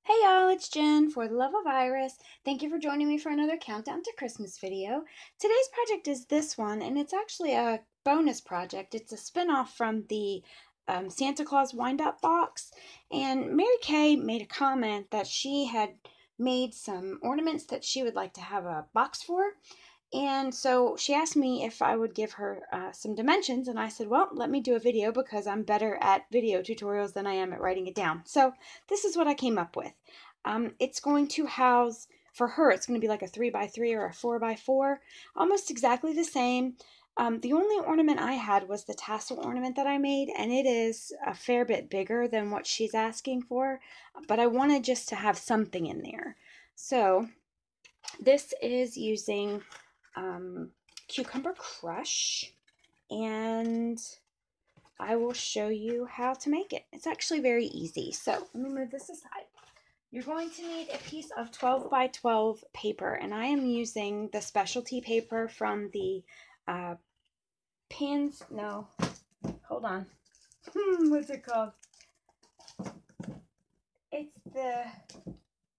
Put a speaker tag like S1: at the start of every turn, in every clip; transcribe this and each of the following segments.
S1: Hey y'all, it's Jen for the Love of Iris. Thank you for joining me for another countdown to Christmas video. Today's project is this one, and it's actually a bonus project. It's a spin-off from the Santa Claus wind-up box, and Mary Kay made a comment that she had made some ornaments that she would like to have a box for. And so she asked me if I would give her some dimensions, and I said, well, let me do a video because I'm better at video tutorials than I am at writing it down. So this is what I came up with. It's going to house, for her, it's going to be like a 3x3 or a 4x4, almost exactly the same. The only ornament I had was the tassel ornament that I made, and it is a fair bit bigger than what she's asking for, but I wanted just to have something in there. So this is using cucumber crush, and I will show you how to make it. It's actually very easy. So let me move this aside. You're going to need a piece of 12 by 12 paper, and I am using the specialty paper from the hold on. What's it called? It's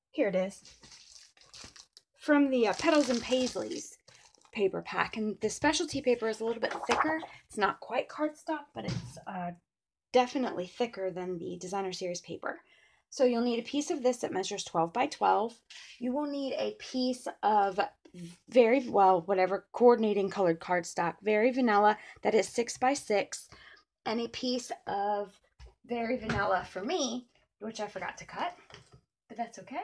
S1: here it is. From the Petals and Paisleys paper pack, and the specialty paper is a little bit thicker. It's not quite cardstock, but it's definitely thicker than the designer series paper. So you'll need a piece of this that measures 12 by 12. You will need a piece of whatever coordinating colored cardstock, Very Vanilla, that is 6 by 6, and a piece of Very Vanilla for me, which I forgot to cut, but that's okay.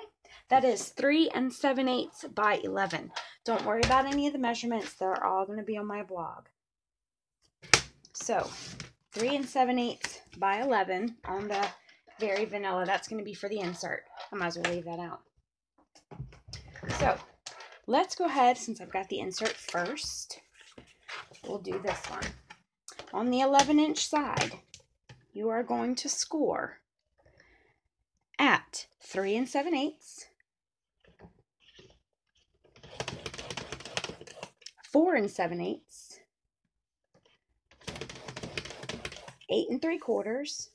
S1: That is 3 7/8 by 11. Don't worry about any of the measurements. They're all going to be on my blog. So 3 7/8 by 11 on the Very Vanilla. That's going to be for the insert. I might as well leave that out. So let's go ahead, since I've got the insert first, we'll do this one. On the 11-inch side, you are going to score at 3 7/8, 4 7/8, 8 3/4,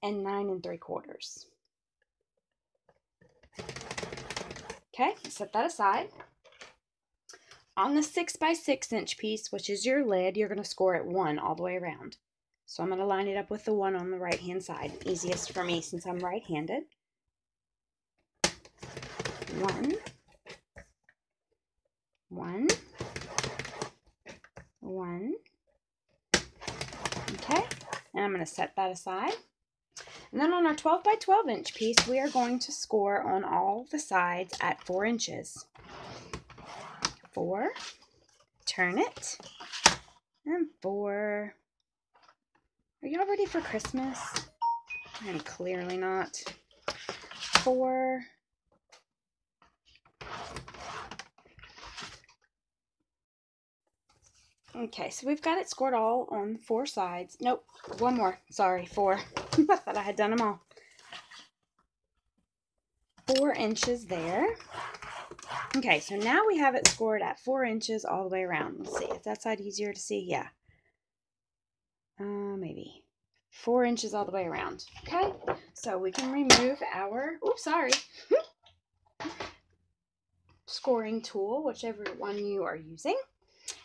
S1: and 9 3/4. Okay, set that aside. On the 6 by 6 inch piece, which is your lid, you're going to score at 1 all the way around. So I'm going to line it up with the 1 on the right hand side. Easiest for me since I'm right handed. 1, 1, 1. Okay, and I'm going to set that aside. And then on our 12 by 12 inch piece, we are going to score on all the sides at 4 inches. 4, turn it, and 4. Are y'all ready for Christmas? I'm clearly not. 4. Okay, so we've got it scored all on 4 sides. Nope, one more. Sorry, 4. I thought I had done them all. 4 inches there. Okay, so now we have it scored at 4 inches all the way around. Let's see, is that side easier to see? Yeah. Maybe. 4 inches all the way around. Okay, so we can remove our, scoring tool, whichever one you are using.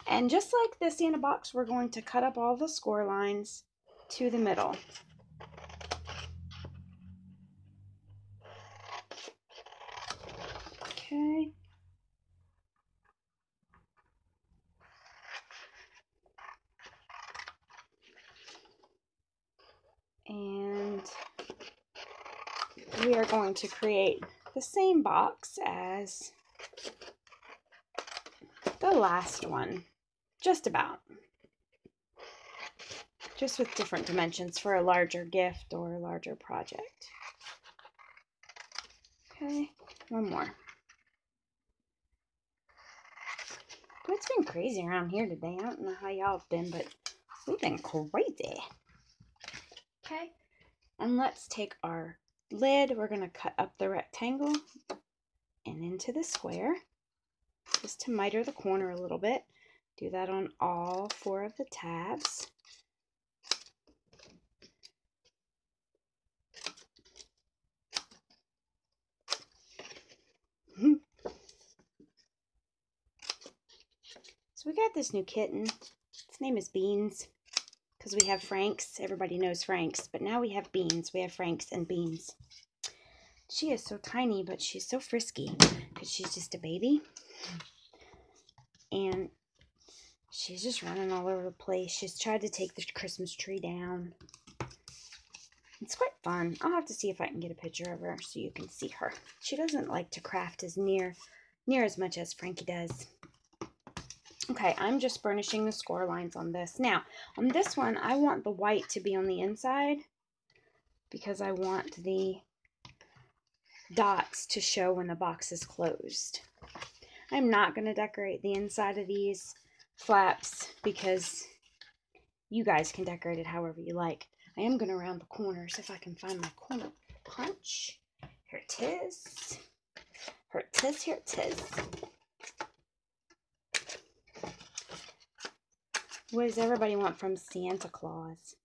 S1: And just like the Santa box, we're going to cut up all the score lines to the middle. Okay. And we are going to create the same box as the last one, just about. Just with different dimensions for a larger gift or a larger project. Okay, one more. But it's been crazy around here today. I don't know how y'all have been, but we've been crazy. Okay, and let's take our lid. We're going to cut up the rectangle and into the square, just to miter the corner a little bit. Do that on all 4 of the tabs. So we got this new kitten. Its name is Beans because we have Franks. Everybody knows Franks, but now we have Beans. We have Franks and Beans. She is so tiny, but she's so frisky because she's just a baby. And she's just running all over the place. She's tried to take the Christmas tree down. It's quite fun. I'll have to see if I can get a picture of her so you can see her. She doesn't like to craft as near as much as Frankie does. Okay, I'm just burnishing the score lines on this. Now, on this one, I want the white to be on the inside because I want the dots to show when the box is closed. I'm not going to decorate the inside of these flaps because you guys can decorate it however you like. I am going to round the corners if I can find my corner punch. Here it is. Here it is. Here it is. What does everybody want from Santa Claus?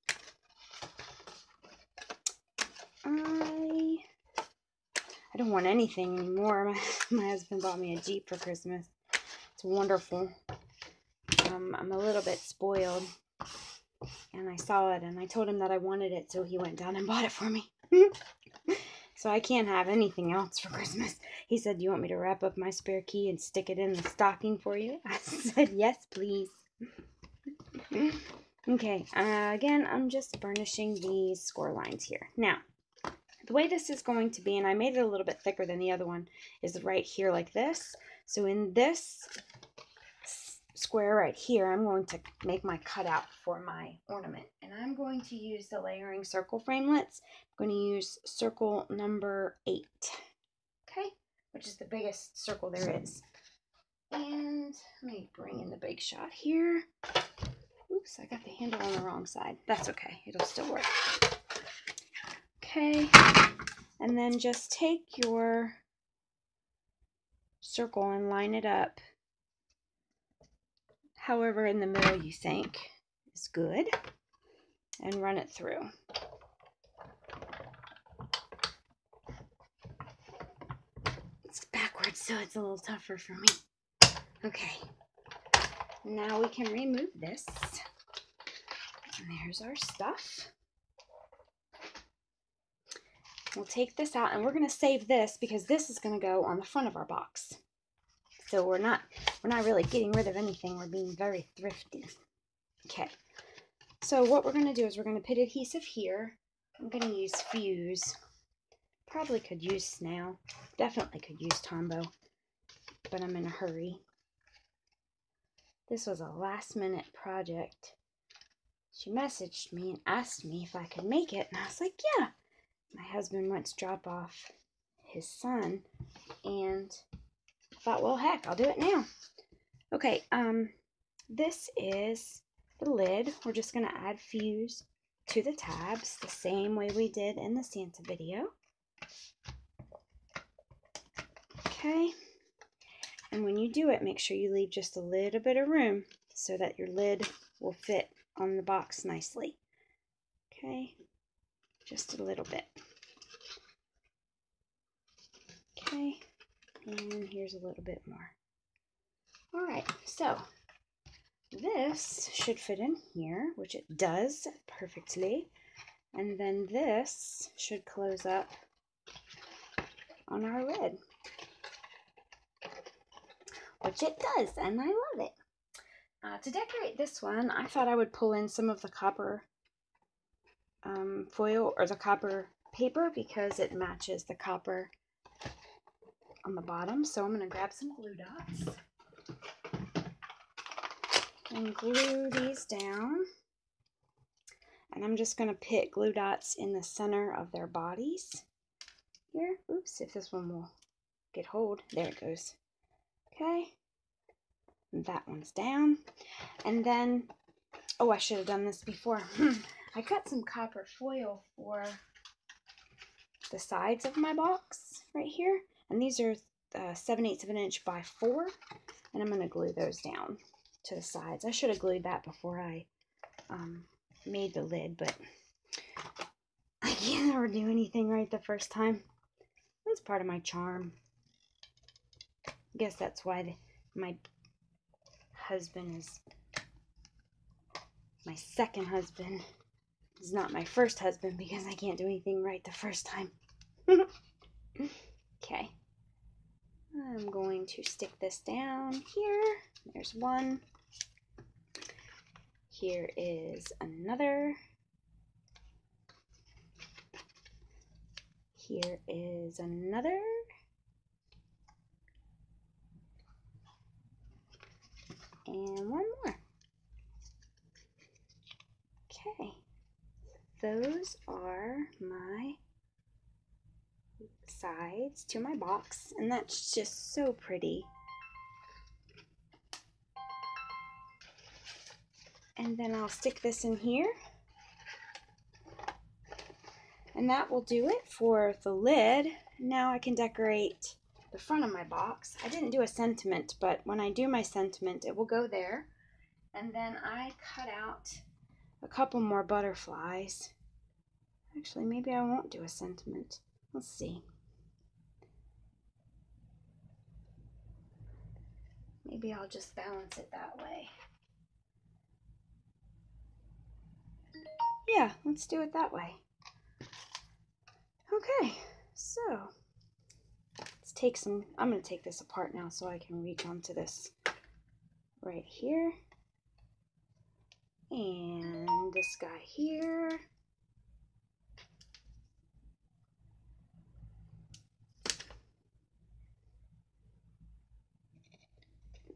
S1: I don't want anything anymore. My husband bought me a Jeep for Christmas. It's wonderful. I'm a little bit spoiled. And I saw it and I told him that I wanted it, so he went down and bought it for me. So I can't have anything else for Christmas. He said, "Do you want me to wrap up my spare key and stick it in the stocking for you?" I said, "Yes, please." Okay, again, I'm just burnishing these score lines here. Now, the way this is going to be, and I made it a little bit thicker than the other one, is right here like this. So in this square right here, I'm going to make my cutout for my ornament. And I'm going to use the layering circle framelits. I'm going to use circle number 8, okay, which is the biggest circle there is. And let me bring in the big shot here. Oops, I got the handle on the wrong side. That's okay, it'll still work. Okay, and then just take your circle and line it up however in the middle you think is good, and run it through. It's backwards, so it's a little tougher for me. Okay, now we can remove this. And there's our stuff. We'll take this out and we're going to save this because this is going to go on the front of our box. So we're not really getting rid of anything. We're being very thrifty. Okay. So what we're going to do is we're going to put adhesive here. I'm going to use Fuse. Probably could use Snail. Definitely could use Tombow. But I'm in a hurry. This was a last minute project. She messaged me and asked me if I could make it. And I was like, yeah. My husband went to drop off his son. And I thought, well, heck, I'll do it now. Okay, this is the lid. We're just going to add Fuse to the tabs the same way we did in the Santa video. Okay, and when you do it, make sure you leave just a little bit of room so that your lid will fit on the box nicely. Okay, just a little bit. Okay, and here's a little bit more. All right, so this should fit in here, which it does perfectly. And then this should close up on our lid, which it does, and I love it. To decorate this one, I thought I would pull in some of the copper foil or the copper paper because it matches the copper on the bottom. So I'm going to grab some glue dots and glue these down. And I'm just going to put glue dots in the center of their bodies here. Oops, if this one will get hold. There it goes. Okay. And that one's down. And then, oh, I should have done this before. I got some copper foil for the sides of my box right here. And these are 7/8 of an inch by 4. And I'm going to glue those down to the sides. I should have glued that before I made the lid, but I can't never do anything right the first time. That's part of my charm. I guess that's why my husband is my second husband. He's not my first husband because I can't do anything right the first time. Okay. I'm going to stick this down here. There's one. Here is another. Here is another. And one more. Okay. Those are my sides to my box, and that's just so pretty. And then I'll stick this in here, and that will do it for the lid. Now I can decorate the front of my box. I didn't do a sentiment, but when I do my sentiment, it will go there. And then I cut out a couple more butterflies. Actually, maybe I won't do a sentiment. Let's see. Maybe I'll just balance it that way. Yeah, let's do it that way. Okay, so let's take some, I'm going to take this apart now so I can reach onto this right here. And this guy here.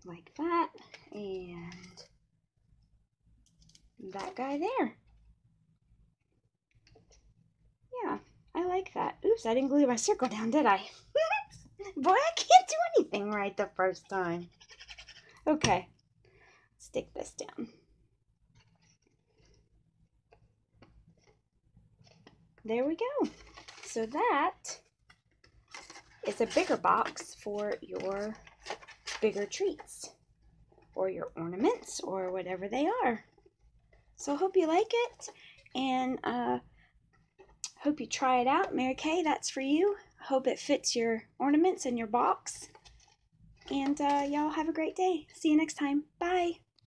S1: Like that. And that guy there. Yeah, I like that. Oops, I didn't glue my circle down, did I? Boy, I can't do anything right the first time. Okay, stick this down. There we go. So that is a bigger box for your bigger treats or your ornaments or whatever they are. So hope you like it, and hope you try it out. Mary Kay, that's for you. Hope it fits your ornaments in your box. And y'all have a great day. See you next time. Bye.